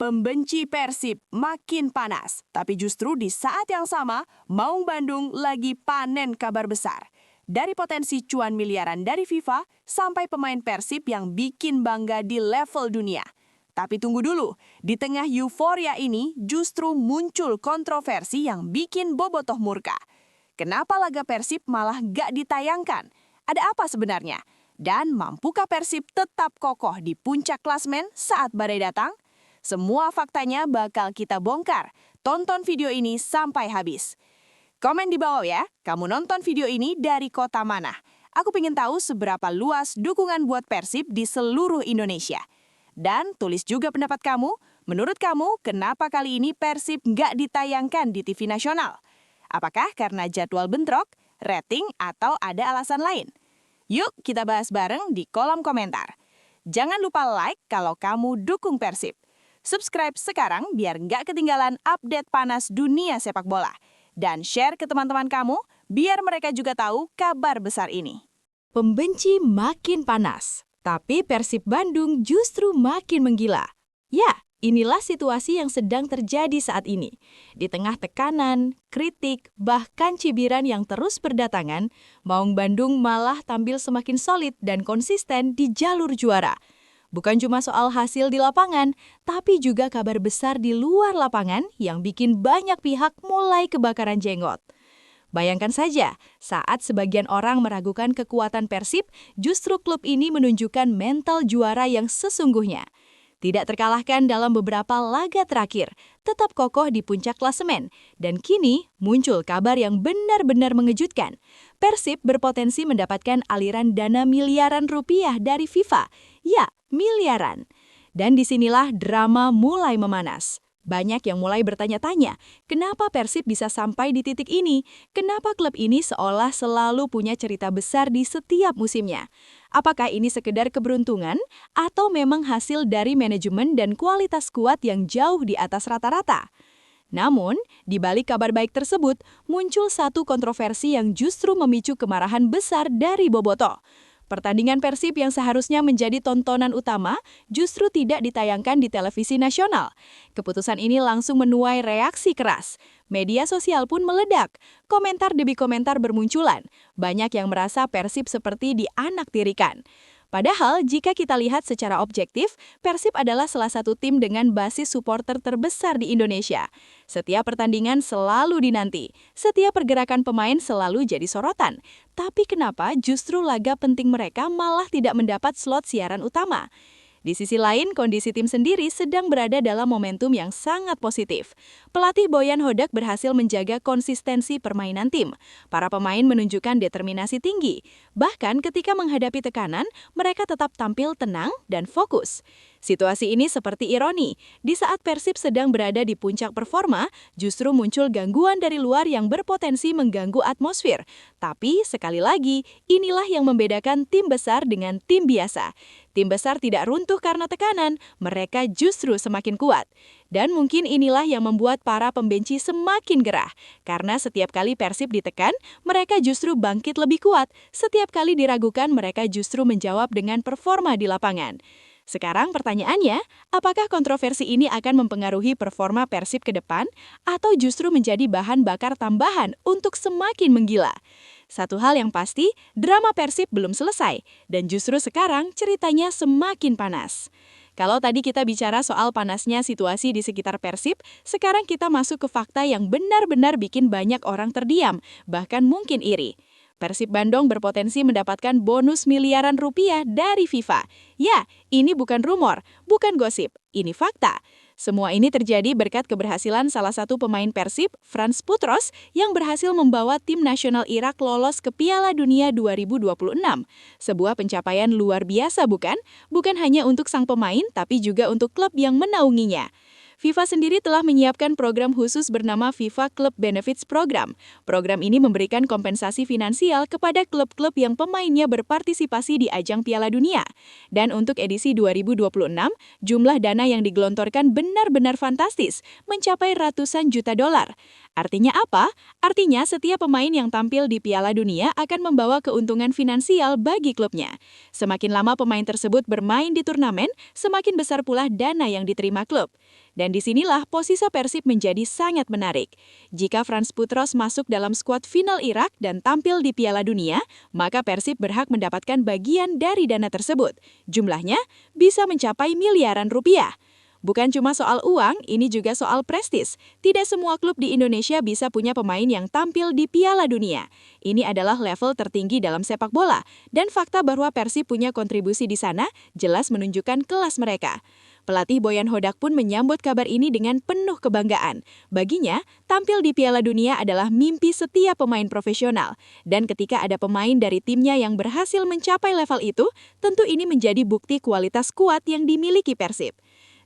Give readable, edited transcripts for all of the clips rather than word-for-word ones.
Pembenci Persib makin panas, tapi justru di saat yang sama, Maung Bandung lagi panen kabar besar. Dari potensi cuan miliaran dari FIFA sampai pemain Persib yang bikin bangga di level dunia. Tapi tunggu dulu, di tengah euforia ini justru muncul kontroversi yang bikin bobotoh murka. Kenapa laga Persib malah gak ditayangkan? Ada apa sebenarnya? Dan mampukah Persib tetap kokoh di puncak klasmen saat badai datang? Semua faktanya bakal kita bongkar. Tonton video ini sampai habis. Komen di bawah ya, kamu nonton video ini dari kota mana? Aku pengen tahu seberapa luas dukungan buat Persib di seluruh Indonesia. Dan tulis juga pendapat kamu, menurut kamu kenapa kali ini Persib nggak ditayangkan di TV nasional? Apakah karena jadwal bentrok, rating, atau ada alasan lain? Yuk kita bahas bareng di kolom komentar. Jangan lupa like kalau kamu dukung Persib. Subscribe sekarang biar nggak ketinggalan update panas dunia sepak bola. Dan share ke teman-teman kamu biar mereka juga tahu kabar besar ini. Pembenci makin panas, tapi Persib Bandung justru makin menggila. Ya, inilah situasi yang sedang terjadi saat ini. Di tengah tekanan, kritik, bahkan cibiran yang terus berdatangan, Maung Bandung malah tampil semakin solid dan konsisten di jalur juara. Bukan cuma soal hasil di lapangan, tapi juga kabar besar di luar lapangan yang bikin banyak pihak mulai kebakaran jenggot. Bayangkan saja, saat sebagian orang meragukan kekuatan Persib, justru klub ini menunjukkan mental juara yang sesungguhnya. Tidak terkalahkan dalam beberapa laga terakhir, tetap kokoh di puncak klasemen, dan kini muncul kabar yang benar-benar mengejutkan. Persib berpotensi mendapatkan aliran dana miliaran rupiah dari FIFA. Ya, miliaran. Dan disinilah drama mulai memanas. Banyak yang mulai bertanya-tanya, kenapa Persib bisa sampai di titik ini? Kenapa klub ini seolah selalu punya cerita besar di setiap musimnya? Apakah ini sekedar keberuntungan atau memang hasil dari manajemen dan kualitas skuad yang jauh di atas rata-rata? Namun, di balik kabar baik tersebut, muncul satu kontroversi yang justru memicu kemarahan besar dari bobotoh. Pertandingan Persib yang seharusnya menjadi tontonan utama justru tidak ditayangkan di televisi nasional. Keputusan ini langsung menuai reaksi keras. Media sosial pun meledak. Komentar demi komentar bermunculan. Banyak yang merasa Persib seperti dianaktirikan. Padahal, jika kita lihat secara objektif, Persib adalah salah satu tim dengan basis supporter terbesar di Indonesia. Setiap pertandingan selalu dinanti, setiap pergerakan pemain selalu jadi sorotan. Tapi kenapa justru laga penting mereka malah tidak mendapat slot siaran utama? Di sisi lain, kondisi tim sendiri sedang berada dalam momentum yang sangat positif. Pelatih Boyan Hodak berhasil menjaga konsistensi permainan tim. Para pemain menunjukkan determinasi tinggi. Bahkan ketika menghadapi tekanan, mereka tetap tampil tenang dan fokus. Situasi ini seperti ironi. Di saat Persib sedang berada di puncak performa, justru muncul gangguan dari luar yang berpotensi mengganggu atmosfer. Tapi, sekali lagi, inilah yang membedakan tim besar dengan tim biasa. Tim besar tidak runtuh karena tekanan, mereka justru semakin kuat. Dan mungkin inilah yang membuat para pembenci semakin gerah. Karena setiap kali Persib ditekan, mereka justru bangkit lebih kuat. Setiap kali diragukan, mereka justru menjawab dengan performa di lapangan. Sekarang pertanyaannya, apakah kontroversi ini akan mempengaruhi performa Persib ke depan atau justru menjadi bahan bakar tambahan untuk semakin menggila? Satu hal yang pasti, drama Persib belum selesai dan justru sekarang ceritanya semakin panas. Kalau tadi kita bicara soal panasnya situasi di sekitar Persib, sekarang kita masuk ke fakta yang benar-benar bikin banyak orang terdiam, bahkan mungkin iri. Persib Bandung berpotensi mendapatkan bonus miliaran rupiah dari FIFA. Ya, ini bukan rumor, bukan gosip, ini fakta. Semua ini terjadi berkat keberhasilan salah satu pemain Persib, Frans Putros, yang berhasil membawa tim nasional Irak lolos ke Piala Dunia 2026. Sebuah pencapaian luar biasa bukan? Bukan hanya untuk sang pemain, tapi juga untuk klub yang menaunginya. FIFA sendiri telah menyiapkan program khusus bernama FIFA Club Benefits Program. Program ini memberikan kompensasi finansial kepada klub-klub yang pemainnya berpartisipasi di ajang Piala Dunia. Dan untuk edisi 2026, jumlah dana yang digelontorkan benar-benar fantastis, mencapai ratusan juta dolar. Artinya apa? Artinya setiap pemain yang tampil di Piala Dunia akan membawa keuntungan finansial bagi klubnya. Semakin lama pemain tersebut bermain di turnamen, semakin besar pula dana yang diterima klub. Dan disinilah posisi Persib menjadi sangat menarik. Jika Frans Putros masuk dalam skuad final Irak dan tampil di Piala Dunia, maka Persib berhak mendapatkan bagian dari dana tersebut. Jumlahnya bisa mencapai miliaran rupiah. Bukan cuma soal uang, ini juga soal prestis. Tidak semua klub di Indonesia bisa punya pemain yang tampil di Piala Dunia. Ini adalah level tertinggi dalam sepak bola, dan fakta bahwa Persib punya kontribusi di sana jelas menunjukkan kelas mereka. Pelatih Boyan Hodak pun menyambut kabar ini dengan penuh kebanggaan. Baginya, tampil di Piala Dunia adalah mimpi setiap pemain profesional. Dan ketika ada pemain dari timnya yang berhasil mencapai level itu, tentu ini menjadi bukti kualitas kuat yang dimiliki Persib.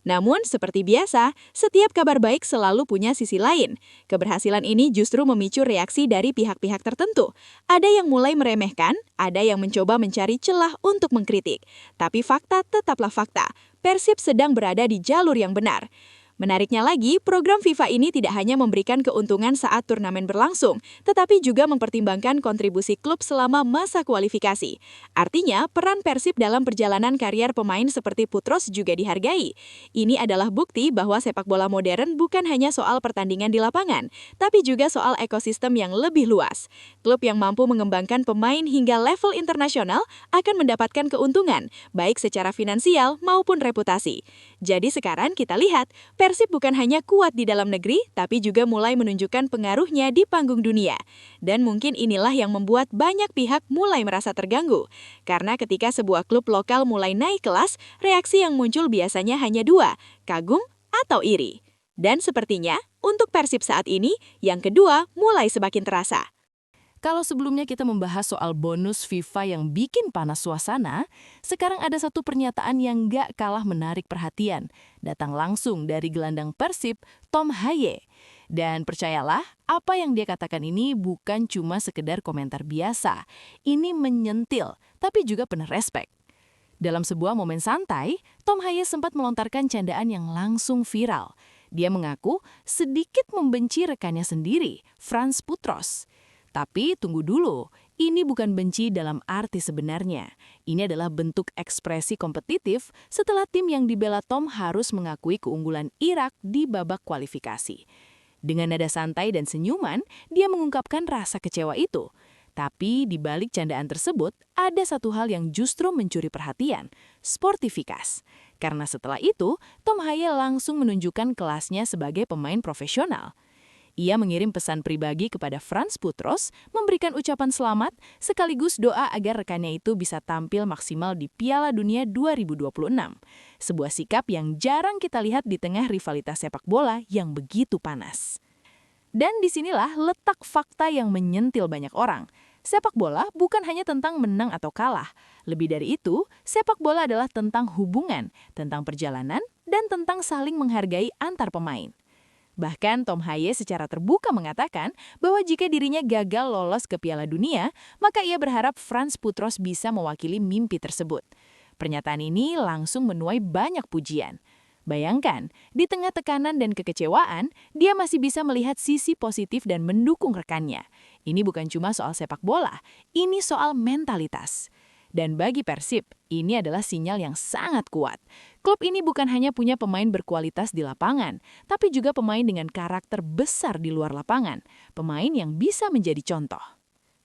Namun, seperti biasa, setiap kabar baik selalu punya sisi lain. Keberhasilan ini justru memicu reaksi dari pihak-pihak tertentu. Ada yang mulai meremehkan, ada yang mencoba mencari celah untuk mengkritik. Tapi fakta tetaplah fakta. Persib sedang berada di jalur yang benar. Menariknya lagi, program FIFA ini tidak hanya memberikan keuntungan saat turnamen berlangsung, tetapi juga mempertimbangkan kontribusi klub selama masa kualifikasi. Artinya, peran Persib dalam perjalanan karier pemain seperti Putros juga dihargai. Ini adalah bukti bahwa sepak bola modern bukan hanya soal pertandingan di lapangan, tapi juga soal ekosistem yang lebih luas. Klub yang mampu mengembangkan pemain hingga level internasional akan mendapatkan keuntungan, baik secara finansial maupun reputasi. Jadi sekarang kita lihat, Persib bukan hanya kuat di dalam negeri, tapi juga mulai menunjukkan pengaruhnya di panggung dunia. Dan mungkin inilah yang membuat banyak pihak mulai merasa terganggu. Karena ketika sebuah klub lokal mulai naik kelas, reaksi yang muncul biasanya hanya dua, kagum atau iri. Dan sepertinya, untuk Persib saat ini, yang kedua mulai semakin terasa. Kalau sebelumnya kita membahas soal bonus FIFA yang bikin panas suasana, sekarang ada satu pernyataan yang gak kalah menarik perhatian. Datang langsung dari gelandang Persib, Tom Haye. Dan percayalah, apa yang dia katakan ini bukan cuma sekedar komentar biasa. Ini menyentil, tapi juga penuh respek. Dalam sebuah momen santai, Tom Haye sempat melontarkan candaan yang langsung viral. Dia mengaku sedikit membenci rekannya sendiri, Frans Putros. Tapi tunggu dulu, ini bukan benci dalam arti sebenarnya. Ini adalah bentuk ekspresi kompetitif setelah tim yang dibela Tom harus mengakui keunggulan Irak di babak kualifikasi. Dengan nada santai dan senyuman, dia mengungkapkan rasa kecewa itu. Tapi di balik candaan tersebut, ada satu hal yang justru mencuri perhatian, sportivitas. Karena setelah itu, Tom Haye langsung menunjukkan kelasnya sebagai pemain profesional. Ia mengirim pesan pribadi kepada Frans Putros, memberikan ucapan selamat, sekaligus doa agar rekannya itu bisa tampil maksimal di Piala Dunia 2026. Sebuah sikap yang jarang kita lihat di tengah rivalitas sepak bola yang begitu panas. Dan disinilah letak fakta yang menyentil banyak orang. Sepak bola bukan hanya tentang menang atau kalah. Lebih dari itu, sepak bola adalah tentang hubungan, tentang perjalanan, dan tentang saling menghargai antar pemain. Bahkan Tom Haye secara terbuka mengatakan bahwa jika dirinya gagal lolos ke Piala Dunia, maka ia berharap Frans Putros bisa mewakili mimpi tersebut. Pernyataan ini langsung menuai banyak pujian. Bayangkan, di tengah tekanan dan kekecewaan, dia masih bisa melihat sisi positif dan mendukung rekannya. Ini bukan cuma soal sepak bola, ini soal mentalitas. Dan bagi Persib, ini adalah sinyal yang sangat kuat. Klub ini bukan hanya punya pemain berkualitas di lapangan, tapi juga pemain dengan karakter besar di luar lapangan. Pemain yang bisa menjadi contoh.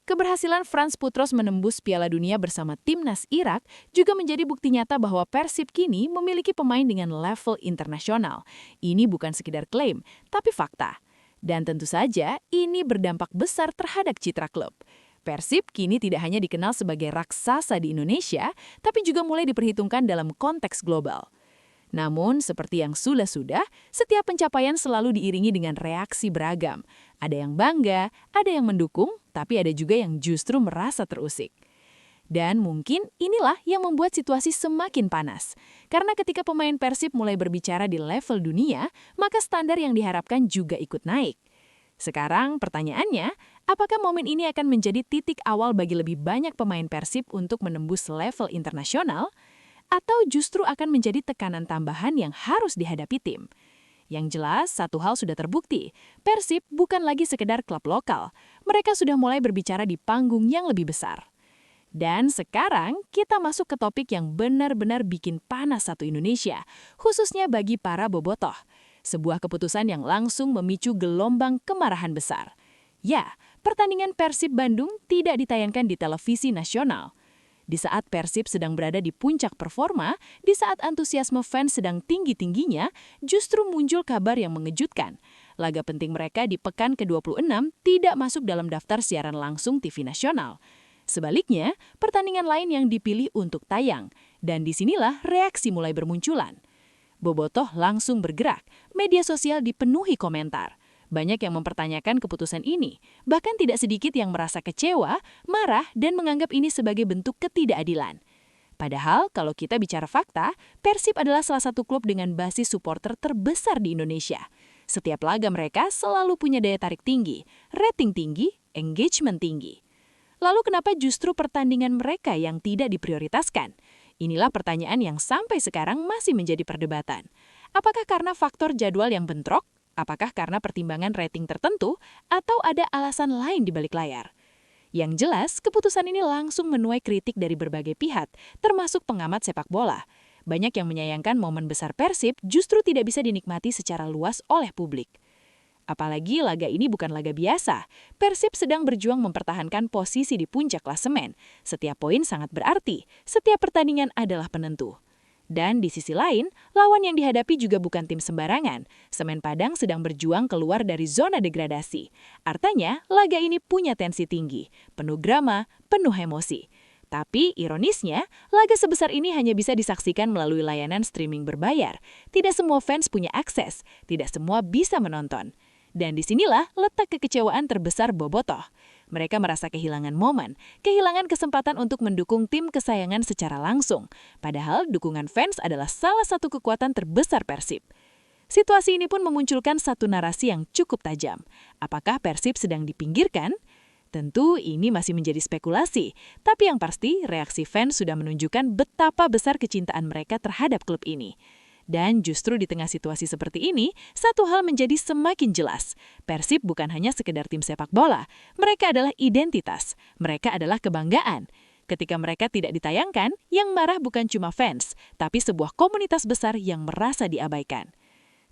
Keberhasilan Frans Putros menembus Piala Dunia bersama timnas Irak juga menjadi bukti nyata bahwa Persib kini memiliki pemain dengan level internasional. Ini bukan sekedar klaim, tapi fakta. Dan tentu saja, ini berdampak besar terhadap citra klub. Persib kini tidak hanya dikenal sebagai raksasa di Indonesia, tapi juga mulai diperhitungkan dalam konteks global. Namun, seperti yang sudah-sudah, setiap pencapaian selalu diiringi dengan reaksi beragam. Ada yang bangga, ada yang mendukung, tapi ada juga yang justru merasa terusik. Dan mungkin inilah yang membuat situasi semakin panas. Karena ketika pemain Persib mulai berbicara di level dunia, maka standar yang diharapkan juga ikut naik. Sekarang pertanyaannya, apakah momen ini akan menjadi titik awal bagi lebih banyak pemain Persib untuk menembus level internasional? Atau justru akan menjadi tekanan tambahan yang harus dihadapi tim? Yang jelas, satu hal sudah terbukti, Persib bukan lagi sekedar klub lokal. Mereka sudah mulai berbicara di panggung yang lebih besar. Dan sekarang kita masuk ke topik yang benar-benar bikin panas satu Indonesia, khususnya bagi para bobotoh. Sebuah keputusan yang langsung memicu gelombang kemarahan besar. Ya, pertandingan Persib Bandung tidak ditayangkan di televisi nasional. Di saat Persib sedang berada di puncak performa, di saat antusiasme fans sedang tinggi-tingginya, justru muncul kabar yang mengejutkan. Laga penting mereka di pekan ke-26 tidak masuk dalam daftar siaran langsung TV nasional. Sebaliknya, pertandingan lain yang dipilih untuk tayang. Dan disinilah reaksi mulai bermunculan. Bobotoh langsung bergerak, media sosial dipenuhi komentar. Banyak yang mempertanyakan keputusan ini, bahkan tidak sedikit yang merasa kecewa, marah, dan menganggap ini sebagai bentuk ketidakadilan. Padahal, kalau kita bicara fakta, Persib adalah salah satu klub dengan basis supporter terbesar di Indonesia. Setiap laga mereka selalu punya daya tarik tinggi, rating tinggi, engagement tinggi. Lalu kenapa justru pertandingan mereka yang tidak diprioritaskan? Inilah pertanyaan yang sampai sekarang masih menjadi perdebatan. Apakah karena faktor jadwal yang bentrok? Apakah karena pertimbangan rating tertentu atau ada alasan lain di balik layar? Yang jelas, keputusan ini langsung menuai kritik dari berbagai pihak, termasuk pengamat sepak bola. Banyak yang menyayangkan momen besar Persib justru tidak bisa dinikmati secara luas oleh publik. Apalagi laga ini bukan laga biasa. Persib sedang berjuang mempertahankan posisi di puncak klasemen. Setiap poin sangat berarti, setiap pertandingan adalah penentu. Dan di sisi lain, lawan yang dihadapi juga bukan tim sembarangan. Semen Padang sedang berjuang keluar dari zona degradasi. Artinya, laga ini punya tensi tinggi, penuh drama, penuh emosi. Tapi, ironisnya, laga sebesar ini hanya bisa disaksikan melalui layanan streaming berbayar. Tidak semua fans punya akses, tidak semua bisa menonton. Dan disinilah letak kekecewaan terbesar Bobotoh. Mereka merasa kehilangan momen, kehilangan kesempatan untuk mendukung tim kesayangan secara langsung. Padahal dukungan fans adalah salah satu kekuatan terbesar Persib. Situasi ini pun memunculkan satu narasi yang cukup tajam. Apakah Persib sedang dipinggirkan? Tentu ini masih menjadi spekulasi, tapi yang pasti reaksi fans sudah menunjukkan betapa besar kecintaan mereka terhadap klub ini. Dan justru di tengah situasi seperti ini, satu hal menjadi semakin jelas. Persib bukan hanya sekedar tim sepak bola, mereka adalah identitas, mereka adalah kebanggaan. Ketika mereka tidak ditayangkan, yang marah bukan cuma fans, tapi sebuah komunitas besar yang merasa diabaikan.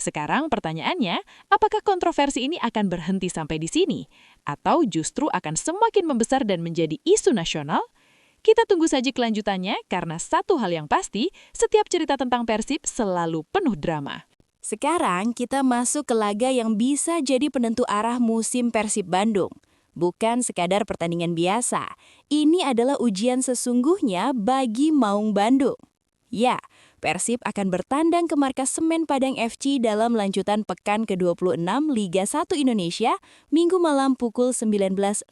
Sekarang pertanyaannya, apakah kontroversi ini akan berhenti sampai di sini? Atau justru akan semakin membesar dan menjadi isu nasional? Kita tunggu saja kelanjutannya karena satu hal yang pasti, setiap cerita tentang Persib selalu penuh drama. Sekarang kita masuk ke laga yang bisa jadi penentu arah musim Persib Bandung. Bukan sekadar pertandingan biasa, ini adalah ujian sesungguhnya bagi Maung Bandung. Ya, Persib akan bertandang ke markas Semen Padang FC dalam lanjutan pekan ke-26 Liga 1 Indonesia, Minggu malam pukul 19.00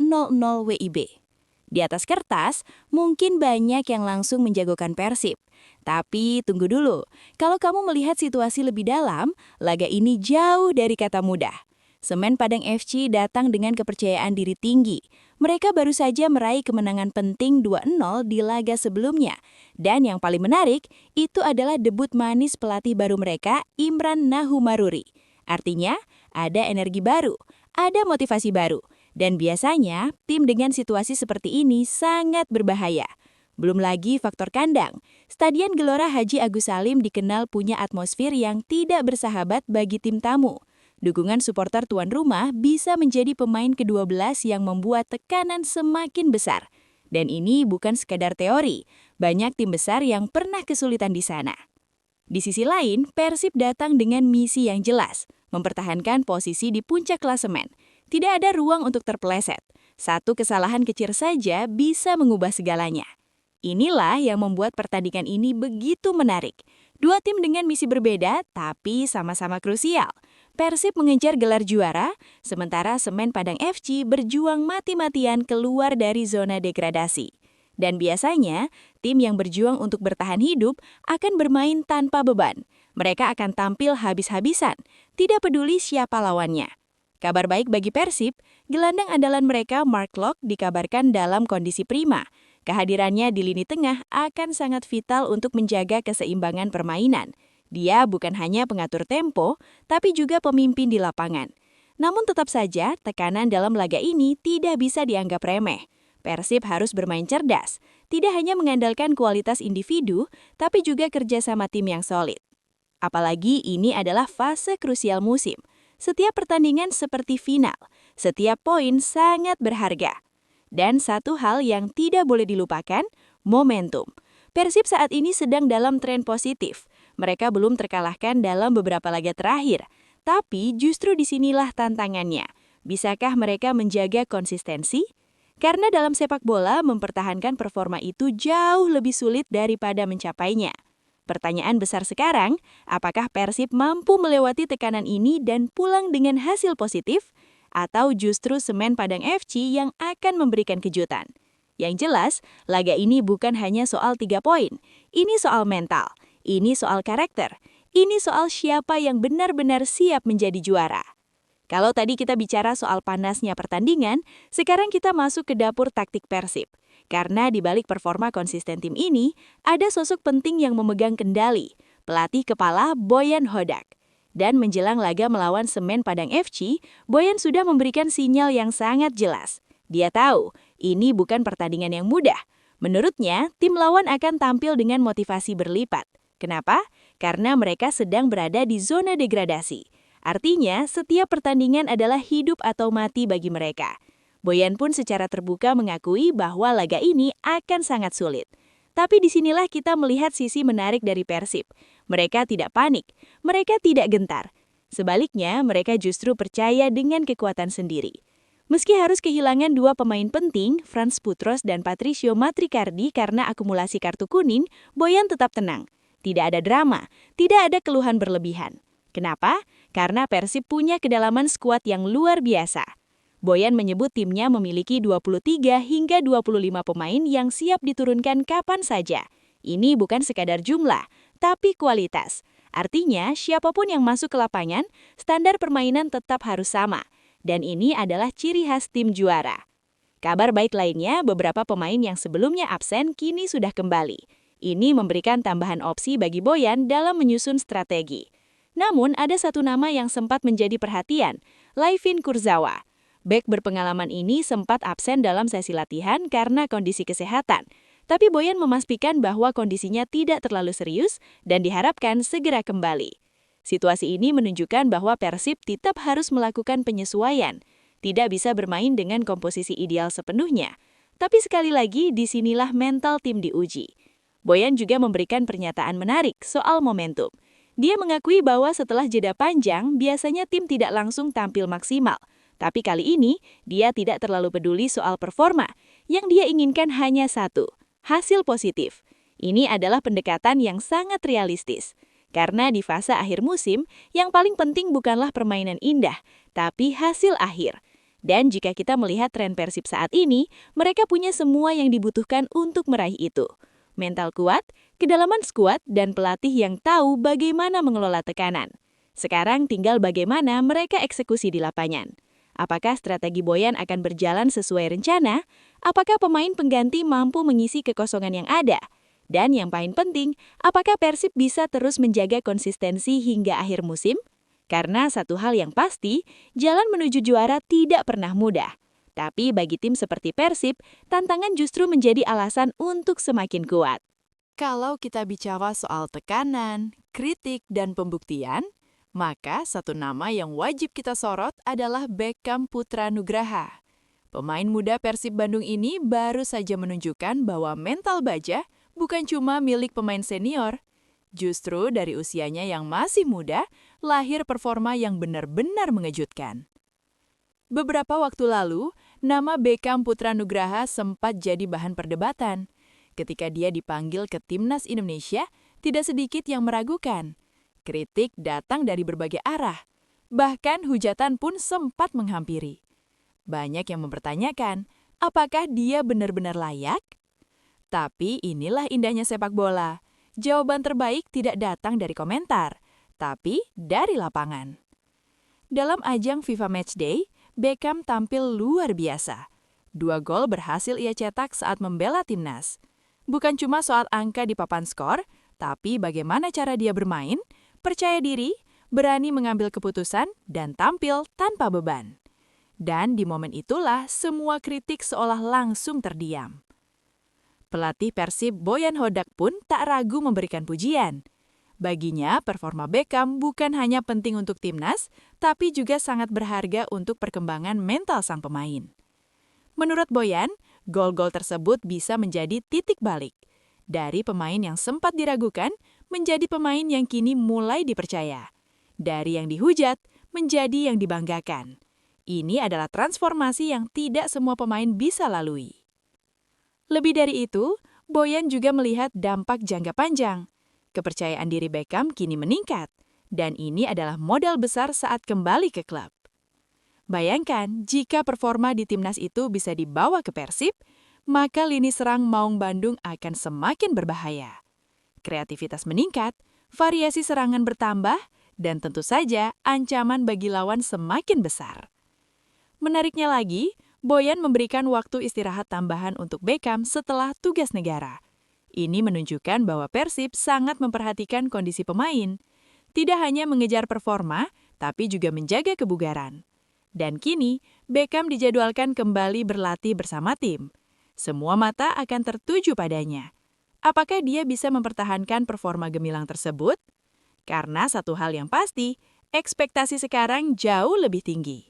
WIB. Di atas kertas, mungkin banyak yang langsung menjagokan Persib. Tapi tunggu dulu, kalau kamu melihat situasi lebih dalam, laga ini jauh dari kata mudah. Semen Padang FC datang dengan kepercayaan diri tinggi. Mereka baru saja meraih kemenangan penting 2-0 di laga sebelumnya. Dan yang paling menarik, itu adalah debut manis pelatih baru mereka, Imran Nahumaruri. Artinya, ada energi baru, ada motivasi baru. Dan biasanya, tim dengan situasi seperti ini sangat berbahaya. Belum lagi faktor kandang. Stadion Gelora Haji Agus Salim dikenal punya atmosfer yang tidak bersahabat bagi tim tamu. Dukungan supporter tuan rumah bisa menjadi pemain ke-12 yang membuat tekanan semakin besar. Dan ini bukan sekadar teori. Banyak tim besar yang pernah kesulitan di sana. Di sisi lain, Persib datang dengan misi yang jelas, mempertahankan posisi di puncak klasemen. Tidak ada ruang untuk terpeleset. Satu kesalahan kecil saja bisa mengubah segalanya. Inilah yang membuat pertandingan ini begitu menarik. Dua tim dengan misi berbeda, tapi sama-sama krusial. Persib mengejar gelar juara, sementara Semen Padang FC berjuang mati-matian keluar dari zona degradasi. Dan biasanya, tim yang berjuang untuk bertahan hidup akan bermain tanpa beban. Mereka akan tampil habis-habisan, tidak peduli siapa lawannya. Kabar baik bagi Persib, gelandang andalan mereka Mark Locke dikabarkan dalam kondisi prima. Kehadirannya di lini tengah akan sangat vital untuk menjaga keseimbangan permainan. Dia bukan hanya pengatur tempo, tapi juga pemimpin di lapangan. Namun tetap saja, tekanan dalam laga ini tidak bisa dianggap remeh. Persib harus bermain cerdas, tidak hanya mengandalkan kualitas individu, tapi juga kerjasama tim yang solid. Apalagi ini adalah fase krusial musim. Setiap pertandingan seperti final, setiap poin sangat berharga. Dan satu hal yang tidak boleh dilupakan, momentum. Persib saat ini sedang dalam tren positif. Mereka belum terkalahkan dalam beberapa laga terakhir. Tapi justru disinilah tantangannya. Bisakah mereka menjaga konsistensi? Karena dalam sepak bola, mempertahankan performa itu jauh lebih sulit daripada mencapainya. Pertanyaan besar sekarang, apakah Persib mampu melewati tekanan ini dan pulang dengan hasil positif? Atau justru Semen Padang FC yang akan memberikan kejutan? Yang jelas, laga ini bukan hanya soal 3 poin. Ini soal mental, ini soal karakter, ini soal siapa yang benar-benar siap menjadi juara. Kalau tadi kita bicara soal panasnya pertandingan, sekarang kita masuk ke dapur taktik Persib. Karena di balik performa konsisten tim ini, ada sosok penting yang memegang kendali, pelatih kepala Boyan Hodak. Dan menjelang laga melawan Semen Padang FC, Boyan sudah memberikan sinyal yang sangat jelas. Dia tahu, ini bukan pertandingan yang mudah. Menurutnya, tim lawan akan tampil dengan motivasi berlipat. Kenapa? Karena mereka sedang berada di zona degradasi. Artinya, setiap pertandingan adalah hidup atau mati bagi mereka. Boyan pun secara terbuka mengakui bahwa laga ini akan sangat sulit. Tapi disinilah kita melihat sisi menarik dari Persib. Mereka tidak panik, mereka tidak gentar. Sebaliknya, mereka justru percaya dengan kekuatan sendiri. Meski harus kehilangan 2 pemain penting, Frans Putros dan Patricio Matricardi karena akumulasi kartu kuning, Boyan tetap tenang. Tidak ada drama, tidak ada keluhan berlebihan. Kenapa? Karena Persib punya kedalaman skuad yang luar biasa. Boyan menyebut timnya memiliki 23 hingga 25 pemain yang siap diturunkan kapan saja. Ini bukan sekadar jumlah, tapi kualitas. Artinya, siapapun yang masuk ke lapangan, standar permainan tetap harus sama. Dan ini adalah ciri khas tim juara. Kabar baik lainnya, beberapa pemain yang sebelumnya absen kini sudah kembali. Ini memberikan tambahan opsi bagi Boyan dalam menyusun strategi. Namun, ada satu nama yang sempat menjadi perhatian, Layvin Kurzawa. Bek berpengalaman ini sempat absen dalam sesi latihan karena kondisi kesehatan. Tapi Boyan memastikan bahwa kondisinya tidak terlalu serius dan diharapkan segera kembali. Situasi ini menunjukkan bahwa Persib tetap harus melakukan penyesuaian. Tidak bisa bermain dengan komposisi ideal sepenuhnya. Tapi sekali lagi, disinilah mental tim diuji. Boyan juga memberikan pernyataan menarik soal momentum. Dia mengakui bahwa setelah jeda panjang, biasanya tim tidak langsung tampil maksimal. Tapi kali ini, dia tidak terlalu peduli soal performa. Yang dia inginkan hanya satu, hasil positif. Ini adalah pendekatan yang sangat realistis. Karena di fase akhir musim, yang paling penting bukanlah permainan indah, tapi hasil akhir. Dan jika kita melihat tren Persib saat ini, mereka punya semua yang dibutuhkan untuk meraih itu. Mental kuat, kedalaman skuad, dan pelatih yang tahu bagaimana mengelola tekanan. Sekarang tinggal bagaimana mereka eksekusi di lapangan. Apakah strategi Boyan akan berjalan sesuai rencana? Apakah pemain pengganti mampu mengisi kekosongan yang ada? Dan yang paling penting, apakah Persib bisa terus menjaga konsistensi hingga akhir musim? Karena satu hal yang pasti, jalan menuju juara tidak pernah mudah. Tapi bagi tim seperti Persib, tantangan justru menjadi alasan untuk semakin kuat. Kalau kita bicara soal tekanan, kritik, dan pembuktian, maka satu nama yang wajib kita sorot adalah Beckham Putra Nugraha. Pemain muda Persib Bandung ini baru saja menunjukkan bahwa mental baja bukan cuma milik pemain senior. Justru dari usianya yang masih muda, lahir performa yang benar-benar mengejutkan. Beberapa waktu lalu, nama Beckham Putra Nugraha sempat jadi bahan perdebatan. Ketika dia dipanggil ke Timnas Indonesia, tidak sedikit yang meragukan. Kritik datang dari berbagai arah. Bahkan hujatan pun sempat menghampiri. Banyak yang mempertanyakan, apakah dia benar-benar layak? Tapi inilah indahnya sepak bola. Jawaban terbaik tidak datang dari komentar, tapi dari lapangan. Dalam ajang FIFA Matchday, Beckham tampil luar biasa. 2 gol berhasil ia cetak saat membela timnas. Bukan cuma soal angka di papan skor, tapi bagaimana cara dia bermain, percaya diri, berani mengambil keputusan, dan tampil tanpa beban. Dan di momen itulah semua kritik seolah langsung terdiam. Pelatih Persib Boyan Hodak pun tak ragu memberikan pujian. Baginya, performa Beckham bukan hanya penting untuk timnas, tapi juga sangat berharga untuk perkembangan mental sang pemain. Menurut Boyan, gol-gol tersebut bisa menjadi titik balik. Dari pemain yang sempat diragukan, menjadi pemain yang kini mulai dipercaya. Dari yang dihujat, menjadi yang dibanggakan. Ini adalah transformasi yang tidak semua pemain bisa lalui. Lebih dari itu, Boyan juga melihat dampak jangka panjang. Kepercayaan diri Beckham kini meningkat, dan ini adalah modal besar saat kembali ke klub. Bayangkan, jika performa di timnas itu bisa dibawa ke Persib, maka lini serang Maung Bandung akan semakin berbahaya. Kreativitas meningkat, variasi serangan bertambah, dan tentu saja ancaman bagi lawan semakin besar. Menariknya lagi, Boyan memberikan waktu istirahat tambahan untuk Beckham setelah tugas negara. Ini menunjukkan bahwa Persib sangat memperhatikan kondisi pemain. Tidak hanya mengejar performa, tapi juga menjaga kebugaran. Dan kini, Beckham dijadwalkan kembali berlatih bersama tim. Semua mata akan tertuju padanya. Apakah dia bisa mempertahankan performa gemilang tersebut? Karena satu hal yang pasti, ekspektasi sekarang jauh lebih tinggi.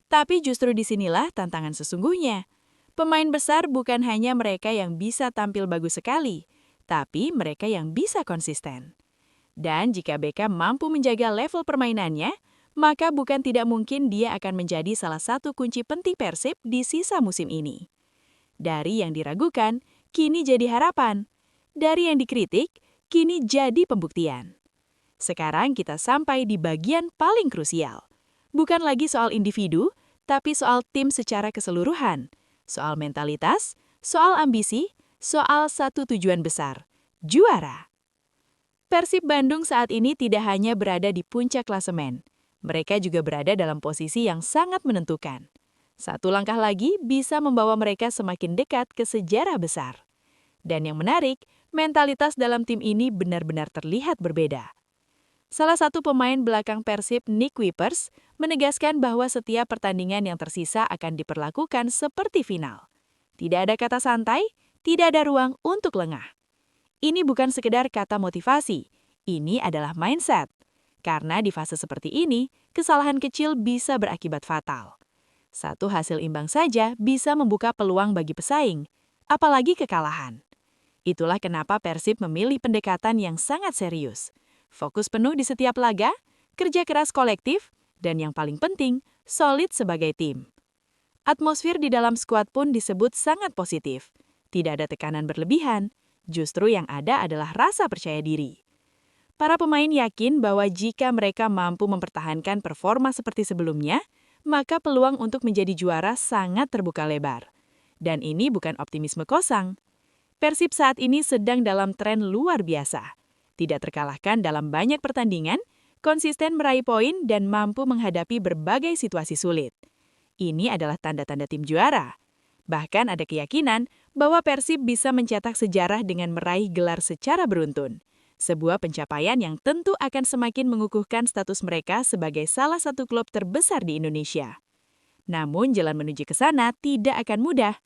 Tapi justru disinilah tantangan sesungguhnya. Pemain besar bukan hanya mereka yang bisa tampil bagus sekali, tapi mereka yang bisa konsisten. Dan jika Beckham mampu menjaga level permainannya, maka bukan tidak mungkin dia akan menjadi salah satu kunci penting Persib di sisa musim ini. Dari yang diragukan, kini jadi harapan. Dari yang dikritik, kini jadi pembuktian. Sekarang kita sampai di bagian paling krusial. Bukan lagi soal individu, tapi soal tim secara keseluruhan. Soal mentalitas, soal ambisi, soal satu tujuan besar, juara. Persib Bandung saat ini tidak hanya berada di puncak klasemen, mereka juga berada dalam posisi yang sangat menentukan. Satu langkah lagi bisa membawa mereka semakin dekat ke sejarah besar. Dan yang menarik, mentalitas dalam tim ini benar-benar terlihat berbeda. Salah satu pemain belakang Persib, Nick Wipers, menegaskan bahwa setiap pertandingan yang tersisa akan diperlakukan seperti final. Tidak ada kata santai, tidak ada ruang untuk lengah. Ini bukan sekedar kata motivasi, ini adalah mindset. Karena di fase seperti ini, kesalahan kecil bisa berakibat fatal. Satu hasil imbang saja bisa membuka peluang bagi pesaing, apalagi kekalahan. Itulah kenapa Persib memilih pendekatan yang sangat serius. Fokus penuh di setiap laga, kerja keras kolektif, dan yang paling penting, solid sebagai tim. Atmosfer di dalam skuad pun disebut sangat positif. Tidak ada tekanan berlebihan, justru yang ada adalah rasa percaya diri. Para pemain yakin bahwa jika mereka mampu mempertahankan performa seperti sebelumnya, maka peluang untuk menjadi juara sangat terbuka lebar. Dan ini bukan optimisme kosong. Persib saat ini sedang dalam tren luar biasa. Tidak terkalahkan dalam banyak pertandingan, konsisten meraih poin dan mampu menghadapi berbagai situasi sulit. Ini adalah tanda-tanda tim juara. Bahkan ada keyakinan bahwa Persib bisa mencetak sejarah dengan meraih gelar secara beruntun. Sebuah pencapaian yang tentu akan semakin mengukuhkan status mereka sebagai salah satu klub terbesar di Indonesia. Namun jalan menuju ke sana tidak akan mudah.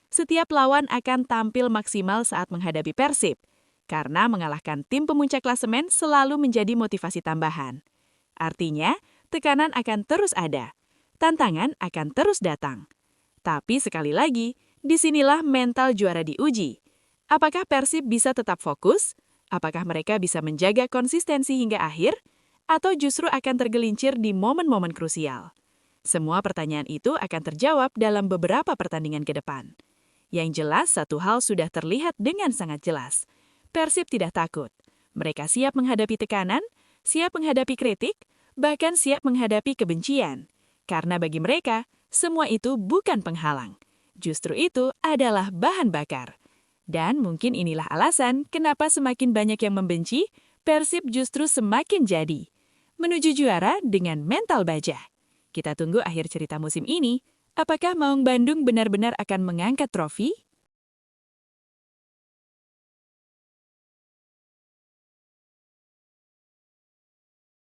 Setiap lawan akan tampil maksimal saat menghadapi Persib. Karena mengalahkan tim pemuncak klasemen selalu menjadi motivasi tambahan. Artinya, tekanan akan terus ada. Tantangan akan terus datang. Tapi sekali lagi, disinilah mental juara diuji. Apakah Persib bisa tetap fokus? Apakah mereka bisa menjaga konsistensi hingga akhir? Atau justru akan tergelincir di momen-momen krusial? Semua pertanyaan itu akan terjawab dalam beberapa pertandingan ke depan. Yang jelas, satu hal sudah terlihat dengan sangat jelas. Persib tidak takut. Mereka siap menghadapi tekanan, siap menghadapi kritik, bahkan siap menghadapi kebencian. Karena bagi mereka, semua itu bukan penghalang. Justru itu adalah bahan bakar. Dan mungkin inilah alasan kenapa semakin banyak yang membenci, Persib justru semakin jadi. Menuju juara dengan mental baja. Kita tunggu akhir cerita musim ini. Apakah Maung Bandung benar-benar akan mengangkat trofi?